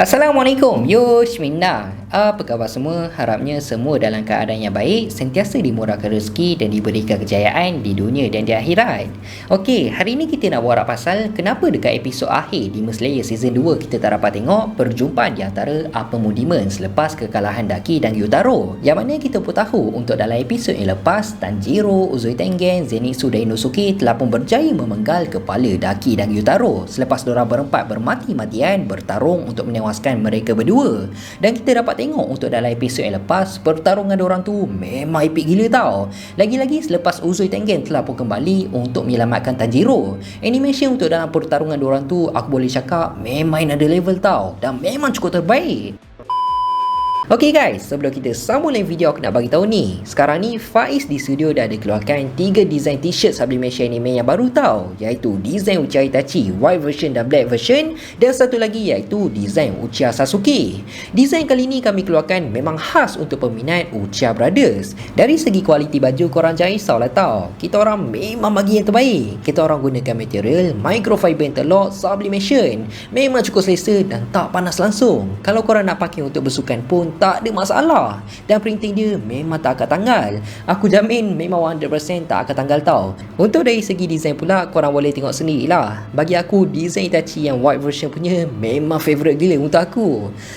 Assalamualaikum, Yoshminna. Apa khabar semua? Harapnya semua dalam keadaan yang baik, sentiasa dimurahkan rezeki dan diberikan kejayaan di dunia dan di akhirat. Okey, hari ini kita nak borak pasal kenapa dekat episod akhir Demon Slayer Season 2 kita tak dapat tengok perjumpaan di antara Upper Demon selepas kekalahan Daki dan Gyutaro. Yang mana kita pun tahu untuk dalam episod yang lepas, Tanjiro, Uzui Tengen, Zenitsu dan Inosuke telah pun berjaya memenggal kepala Daki dan Gyutaro selepas diorang berempat bermati-matian bertarung untuk menewaskan mereka berdua. Dan kita dapat tengok untuk dalam episod yang lepas, pertarungan diorang tu memang epik gila tau. Lagi-lagi selepas Uzui Tengen telah pun kembali untuk menyelamatkan Tanjiro. Animation untuk dalam pertarungan diorang tu aku boleh cakap memang ada level tau, dan memang cukup terbaik. Ok guys, sebelum kita sambung lain video aku nak bagi tahu ni. Sekarang ni Faiz di studio dah ada keluarkan 3 design t-shirt sublimation anime yang baru tau, iaitu design Uchiha Itachi white version dan black version, dan satu lagi iaitu design Uchiha Sasuke. Design kali ni kami keluarkan memang khas untuk peminat Uchiha Brothers. Dari segi kualiti baju korang jangan risau lah tau, kita orang memang bagi yang terbaik. Kita orang gunakan material microfiber interlock sublimation, memang cukup selesa dan tak panas langsung. Kalau korang nak pakai untuk bersukan pun tak ada masalah, dan printing dia memang tak akan tanggal. Aku jamin memang 100% tak akan tanggal tau. Untuk dari segi design pula, korang boleh tengok sendiri lah. Bagi aku, design Itachi yang white version punya memang favourite gila untuk aku.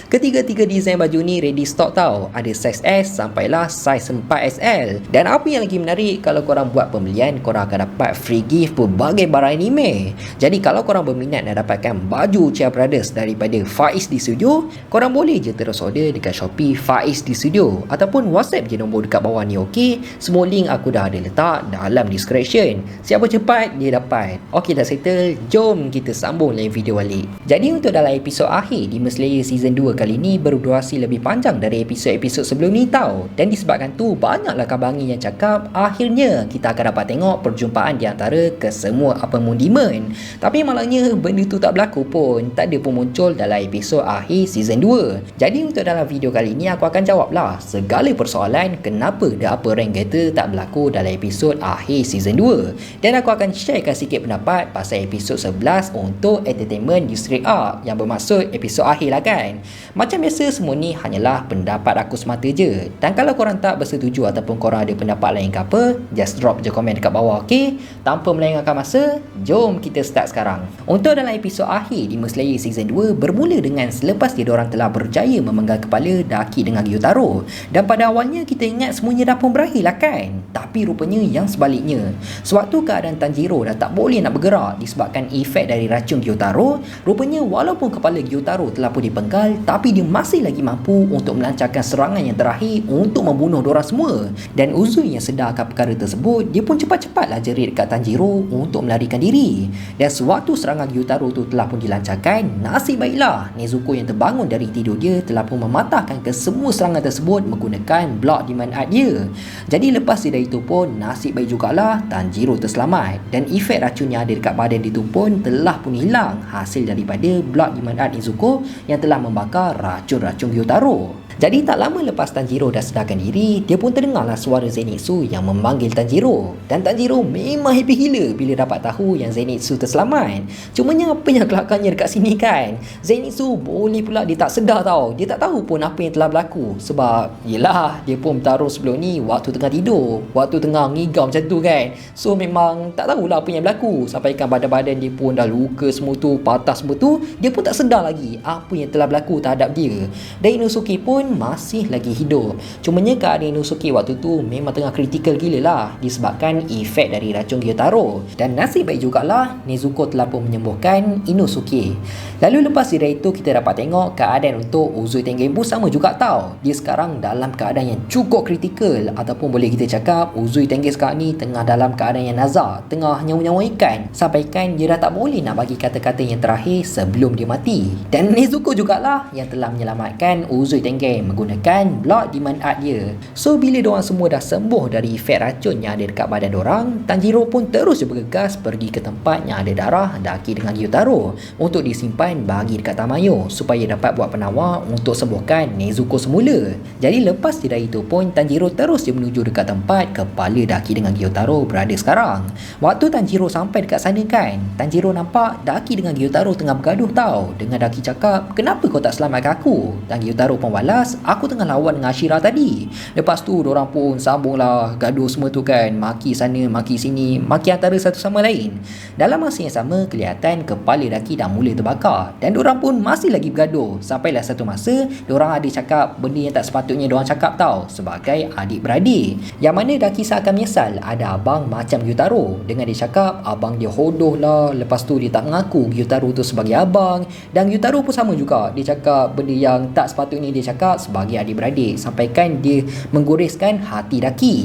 Ketiga-tiga design baju ni ready stock tau, ada size S sampailah size 4XL. Dan apa yang lagi menarik, kalau korang buat pembelian, korang akan dapat free gift berbagai barang anime. Jadi kalau korang berminat nak dapatkan baju Uchiha Brothers daripada Faiz di studio, korang boleh je terus order dekat Shopee Faiz di studio ataupun WhatsApp je nombor dekat bawah ni. okey. Semua link aku dah ada letak dalam description. Siapa cepat dia dapat. Okey, dah settle, jom kita sambung lain video balik. Jadi untuk dalam episod akhir Demon Slayer Season 2 kali ni berdurasi lebih panjang dari episod-episod sebelum ni tau. Dan disebabkan tu banyaklah kabar angin yang cakap akhirnya kita akan dapat tengok perjumpaan di antara kesemua Upper Demon. Tapi malangnya benda tu tak berlaku pun, tak ada pun muncul dalam episod akhir Season 2. Jadi untuk dalam video kali ini aku akan jawablah segala persoalan kenapa The Upper Rank Getter tak berlaku dalam episod akhir Season 2. Dan aku akan sharekan sikit pendapat pasal episod 11 untuk Entertainment District Arc, yang bermaksud episod akhir lah kan. Macam biasa, semua ni hanyalah pendapat aku semata je. Dan kalau korang tak bersetuju ataupun korang ada pendapat lain ke apa, just drop je komen dekat bawah, okey? Tanpa melengahkan masa, jom kita start sekarang. Untuk dalam episod akhir Demon Slayer Season 2 bermula dengan selepas diorang telah berjaya memenggal kepala Daki dengan Gyutaro. Dan pada awalnya kita ingat semuanya dah pun berakhir lah kan. Tapi rupanya yang sebaliknya. Sewaktu keadaan Tanjiro dah tak boleh nak bergerak disebabkan efek dari racun Gyutaro, rupanya walaupun kepala Gyutaro telah pun dipenggal, tapi dia masih lagi mampu untuk melancarkan serangan yang terakhir untuk membunuh diorang semua. Dan Uzui yang sedar akan perkara tersebut, dia pun cepat-cepatlah jerit dekat Tanjiro untuk melarikan diri. Dan sewaktu serangan Gyutaro tu telah pun dilancarkan, nasib baiklah Nezuko yang terbangun dari tidur dia telah pun mematahkan semua serangan tersebut menggunakan blok Demon Art dia. Jadi lepas dari itu pun nasib baik jugalah Tanjiro terselamat, dan efek racun yang ada dekat badan dia tu pun telah pun hilang hasil daripada blok Demon Art Nezuko yang telah membakar racun-racun Gyutaro. Jadi tak lama lepas Tanjiro dah sedarkan diri, dia pun terdengarlah suara Zenitsu yang memanggil Tanjiro. Dan Tanjiro memang happy gila bila dapat tahu yang Zenitsu terselamat. Cumanya apa yang kelakarnya dekat sini kan, Zenitsu boleh pula dia tak sedar tau. Dia tak tahu pun apa yang telah berlaku. Sebab yelah, dia pun bertaruh sebelum ni waktu tengah tidur, waktu tengah ngigau macam tu kan. So memang tak tahulah apa yang berlaku. Sampaikan badan-badan dia pun dah luka semua tu, patah semua tu, dia pun tak sedar lagi apa yang telah berlaku terhadap dia. Dan Inosuke pun masih lagi hidup. Cumanya keadaan Inosuke waktu tu memang tengah kritikal gila lah disebabkan efek dari racun Gyutaro. Dan nasib baik jugalah Nezuko telah pun menyembuhkan Inosuke. Lalu lepas dari itu kita dapat tengok keadaan untuk Uzui Tengen pun sama juga tau. Dia sekarang dalam keadaan yang cukup kritikal, ataupun boleh kita cakap Uzui Tengen sekarang ni tengah dalam keadaan yang nazar, tengah nyawa-nyawa ikan, sampaikan dia dah tak boleh nak bagi kata-kata yang terakhir sebelum dia mati. Dan Nezuko jugalah yang telah menyelamatkan Uzui Tengen Geng menggunakan block demand art dia. So bila diorang semua dah sembuh dari efek racun yang ada dekat badan diorang, Tanjiro pun terus bergegas pergi ke tempat yang ada darah Daki dengan Gyutaro untuk disimpan bagi dekat Tamayo supaya dapat buat penawar untuk sembuhkan Nezuko semula. Jadi lepas dari itu pun Tanjiro terus dia menuju dekat tempat kepala Daki dengan Gyutaro berada sekarang. Waktu Tanjiro sampai dekat sana kan, Tanjiro nampak Daki dengan Gyutaro tengah bergaduh tau. Dengan Daki cakap, "Kenapa kau tak selamatkan aku?" Dan Gyutaro pun balas, "Aku tengah lawan dengan Ashira tadi." Lepas tu diorang pun sambunglah gaduh semua tu kan, maki sana maki sini, maki antara satu sama lain. Dalam masa yang sama kelihatan kepala Daki dah mula terbakar dan diorang pun masih lagi bergaduh. Sampailah satu masa diorang ada cakap benda yang tak sepatutnya diorang cakap tau, sebagai adik-beradik. Yang mana Daki seakan menyesal ada abang macam Gyutaro, dengan dia cakap abang dia hodoh lah, lepas tu dia tak mengaku Gyutaro tu sebagai abang. Dan Gyutaro pun sama juga, dia cakap benda yang tak sepatutnya dia cakap sebagai adik-beradik, sampaikan dia menggoreskan hati Daki.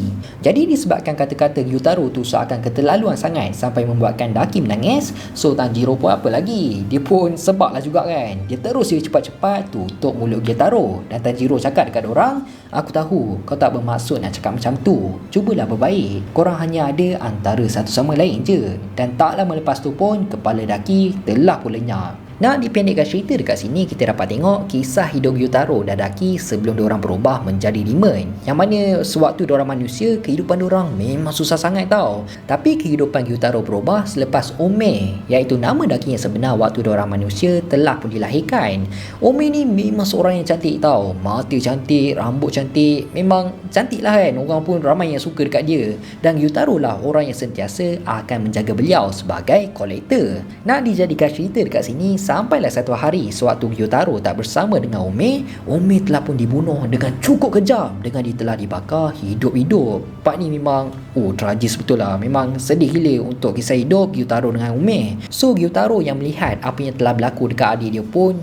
Jadi disebabkan kata-kata Gyutaro tu seakan keterlaluan sangat sampai membuatkan Daki menangis, so Tanjiro pun apa lagi, dia pun sebab lah juga kan, dia terus dia cepat-cepat tutup mulut Gyutaro. Dan Tanjiro cakap dekat orang, "Aku tahu kau tak bermaksud nak cakap macam tu, cubalah berbaik, korang hanya ada antara satu sama lain je." Dan tak lama lepas tu pun kepala Daki telah pun lenyap. Nak dipendekkan cerita dekat sini, kita dapat tengok kisah hidup Gyutaro dan Daki sebelum diorang berubah menjadi demon. Yang mana sewaktu diorang manusia, kehidupan diorang memang susah sangat tau. Tapi kehidupan Gyutaro berubah selepas Ome, iaitu nama Daki yang sebenar waktu diorang manusia, telah pun dilahirkan. Ome ni memang seorang yang cantik tau. Mata cantik, rambut cantik, memang cantik lah kan. Orang pun ramai yang suka dekat dia. Dan Gyutaro lah orang yang sentiasa akan menjaga beliau sebagai kolektor. Nak dijadikan cerita dekat sini, sampailah satu hari sewaktu Gyutaro tak bersama dengan Ome telah pun dibunuh dengan cukup kejam, dengan dia telah dibakar hidup-hidup. Part ni memang tragis betul lah, memang sedih gila untuk kisah hidup Gyutaro dengan Ome. So Gyutaro yang melihat apa yang telah berlaku dekat adik dia pun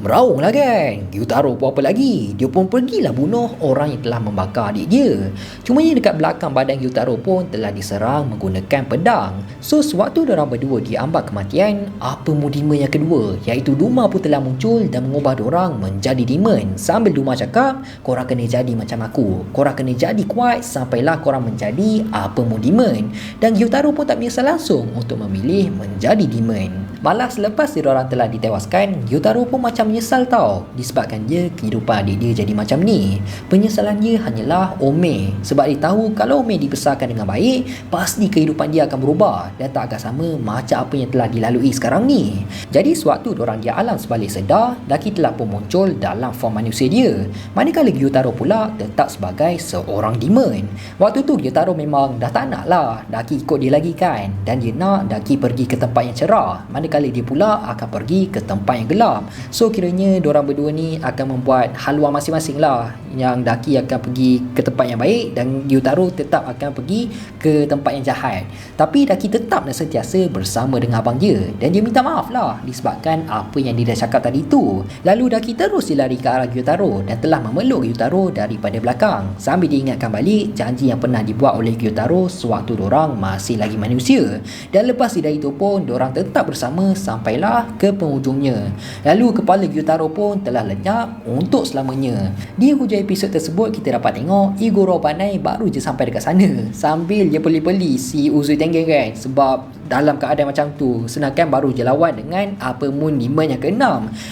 meraung lah kan. Gyutaro pun apa lagi, dia pun pergilah bunuh orang yang telah membakar adik dia. Cumanya dekat belakang badan Gyutaro pun telah diserang menggunakan pedang. So sewaktu diorang berdua diambak kematian, apa mudima yang kedua, iaitu Duma pun telah muncul dan mengubah diorang menjadi demon. Sambil Duma cakap, "Korang kena jadi macam aku, korang kena jadi kuat sampailah korang menjadi apa mu demon." Dan Gyutaro pun tak menyesal langsung untuk memilih menjadi demon. Malah selepas diorang telah ditewaskan, Gyutaro pun macam menyesal tau, disebabkan dia kehidupan adik dia jadi macam ni. Penyesalan dia hanyalah Ome, sebab dia tahu kalau Ome dibesarkan dengan baik, pasti kehidupan dia akan berubah dan tak akan sama macam apa yang telah dilalui sekarang ni. Jadi sewaktu diorang di alam sebalik sedar, Daki telah pun muncul dalam form manusia dia, manakala Gyutaro pula tetap sebagai seorang demon. Waktu tu Gyutaro memang dah tak nak lah Daki ikut dia lagi kan, dan dia nak Daki pergi ke tempat yang cerah, manakala dia pula akan pergi ke tempat yang gelap. So kiranya diorang berdua ni akan membuat haluan masing-masing lah, yang Daki akan pergi ke tempat yang baik dan Gyutaro tetap akan pergi ke tempat yang jahat. Tapi Daki tetap nak sentiasa bersama dengan abang dia, dan dia minta maaf lah disebabkan apa yang dia dah cakap tadi tu. Lalu Daki terus dilari ke arah Gyutaro dan telah memeluk Gyutaro daripada belakang, sambil diingatkan balik janji yang pernah dibuat oleh Gyutaro sewaktu diorang masih lagi manusia. Dan lepas dari itu pun diorang tetap bersama sampailah ke penghujungnya. Lalu kepala Gyutaro pun telah lenyap untuk selamanya. Di hujung episod tersebut kita dapat tengok Igoro Banai baru je sampai dekat sana, sambil dia peli-peli si Uzui Tengen kan, sebab dalam keadaan macam tu, sedangkan baru je lawan dengan apa Moon Demon yang ke-6.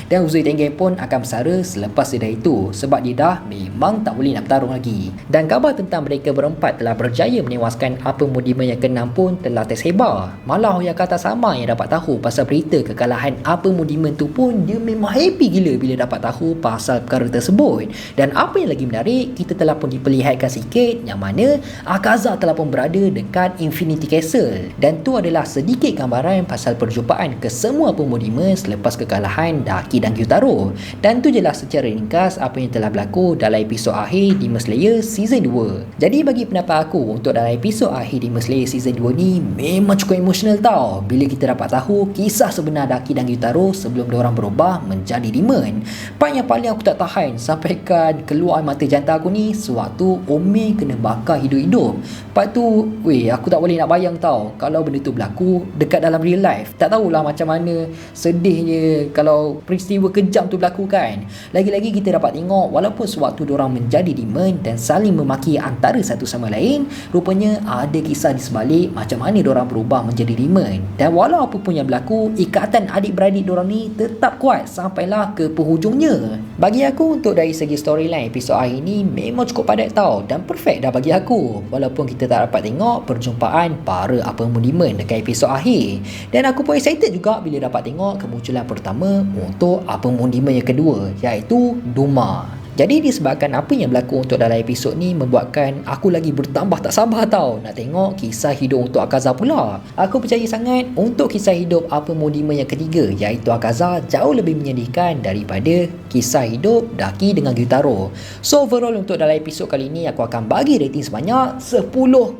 Dan Uzui Tengen pun akan bersara selepas dari itu, sebab dia dah memang tak boleh nak bertarung lagi. Dan khabar tentang mereka berempat telah berjaya menewaskan apa Moon Demon yang ke-6 pun telah tersebar. Malah Oyakata sama yang dapat tahu pasal berita kekalahan apa Moon Demon tu pun, dia memang happy gila bila dapat tahu pasal perkara tersebut. Dan apa yang lagi menarik, kita telah pun diperlihatkan sikit yang mana Akaza telah pun berada dekat Infinity Castle, dan tu adalah sedikit gambaran pasal perjumpaan ke semua pemuda selepas kekalahan Daki dan Gyutaro. Dan tu jelas secara ringkas apa yang telah berlaku dalam episod akhir Demon Slayer Season 2. Jadi bagi pendapat aku, untuk dalam episod akhir Demon Slayer Season 2 ni memang cukup emosional tau, bila kita dapat tahu kisah kisah sebenar Daki dan Gyutaro sebelum diorang berubah menjadi demon. Part yang paling aku tak tahan sampaikan keluar mata jantan aku ni sewaktu Ome kena bakar hidup-hidup. Part tu, aku tak boleh nak bayang tau kalau benda tu berlaku dekat dalam real life. Tak tahulah macam mana sedihnya kalau peristiwa kejam tu berlaku kan. Lagi-lagi kita dapat tengok walaupun sewaktu diorang menjadi demon dan saling memaki antara satu sama lain, rupanya ada kisah di sebalik macam mana diorang berubah menjadi demon. Dan walau apa pun yang berlaku, ikatan adik-beradik diorang ni tetap kuat sampailah ke penghujungnya. Bagi aku, untuk dari segi storyline episod akhir ni memang cukup padat tau dan perfect dah bagi aku. Walaupun kita tak dapat tengok perjumpaan para apa demon dekat episod akhir. Dan aku pun excited juga bila dapat tengok kemunculan pertama untuk apa demon yang kedua, iaitu Duma. Jadi disebabkan apa yang berlaku untuk dalam episod ni membuatkan aku lagi bertambah tak sabar tau nak tengok kisah hidup untuk Akaza pula. Aku percaya sangat untuk kisah hidup apa demon yang ketiga, iaitu Akaza, jauh lebih menyedihkan daripada kisah hidup Daki dengan Gyutaro. So overall untuk dalam episod kali ni aku akan bagi rating sebanyak 10/10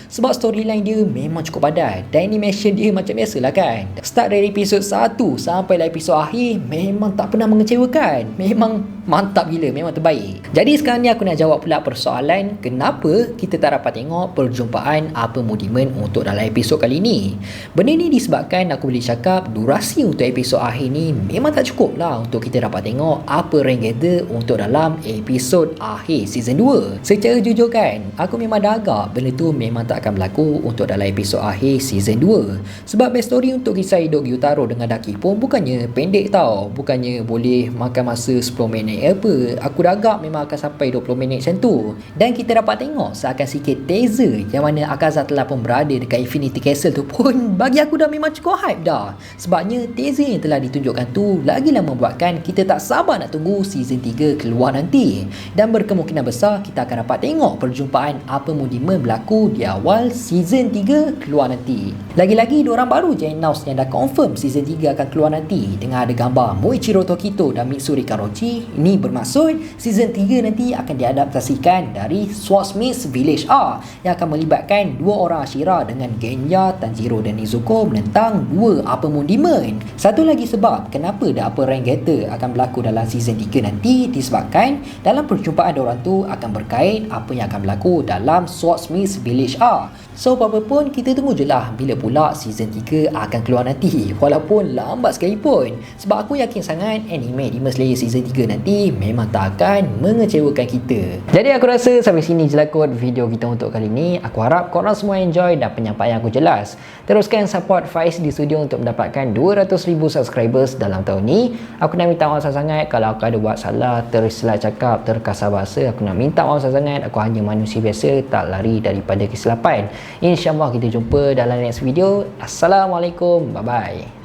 sebab storyline dia memang cukup padat dan animation dia macam biasalah kan. Start dari episod 1 sampai episod akhir memang tak pernah mengecewakan. Memang mantap gila, memang terbaik. Jadi sekarang ni aku nak jawab pula persoalan kenapa kita tak dapat tengok perjumpaan apa demon untuk dalam episod kali ni. Benda ni disebabkan aku boleh cakap durasi untuk episod akhir ni memang tak cukup lah untuk kita dapat tengok apa rank gather untuk dalam episod akhir season 2. Secara jujur kan, aku memang dah agak benda tu memang tak akan berlaku untuk dalam episod akhir season 2. Sebab backstory untuk kisah hidup Gyutaro dengan Daki pun bukannya pendek tau, bukannya boleh makan masa 10 minit apa. Aku dah agak memang akan sampai 20 minit macam tu. Dan kita dapat tengok seakan sikit teaser yang mana Akaza telah pun berada dekat Infinity Castle tu pun bagi aku dah memang cukup hype dah. Sebabnya teaser yang telah ditunjukkan tu lagilah membuatkan kita tak sabar nak tunggu season 3 keluar nanti. Dan berkemungkinan besar kita akan dapat tengok perjumpaan apa demon berlaku di awal season 3 keluar nanti. Lagi-lagi diorang baru je announce yang dah confirm season 3 akan keluar nanti dengan ada gambar Moichiro Tokito dan Mitsuri Karochi. Ini bermaksud season 3 nanti akan diadaptasikan dari Swordsmith Village R yang akan melibatkan dua orang Ashira dengan Genya, Tanjiro dan Izuku menentang dua apa demon. Satu lagi sebab kenapa The Upper Rank Getter akan berlaku dalam season 3 nanti disebabkan dalam perjumpaan diorang tu akan berkait apa yang akan berlaku dalam Swordsmith Village R. So apa pun kita tunggu je lah bila pula season 3 akan keluar nanti, walaupun lambat sekalipun. Sebab aku yakin sangat anime Demon Slayer season 3 nanti memang tak akan mengecewakan kita. Jadi aku rasa sampai sini je lah kot video kita untuk kali ni. Aku harap korang semua enjoy dan penyampaian aku jelas. Teruskan support Faiz di studio untuk mendapatkan 200,000 subscribers dalam tahun ni. Aku nak minta maaf sangat kalau aku ada buat salah, tersalah cakap, terkasar bahasa. Aku nak minta maaf sangat. Aku hanya manusia biasa, tak lari daripada kesilapan. InsyaAllah kita jumpa dalam next video. Assalamualaikum. Bye-bye.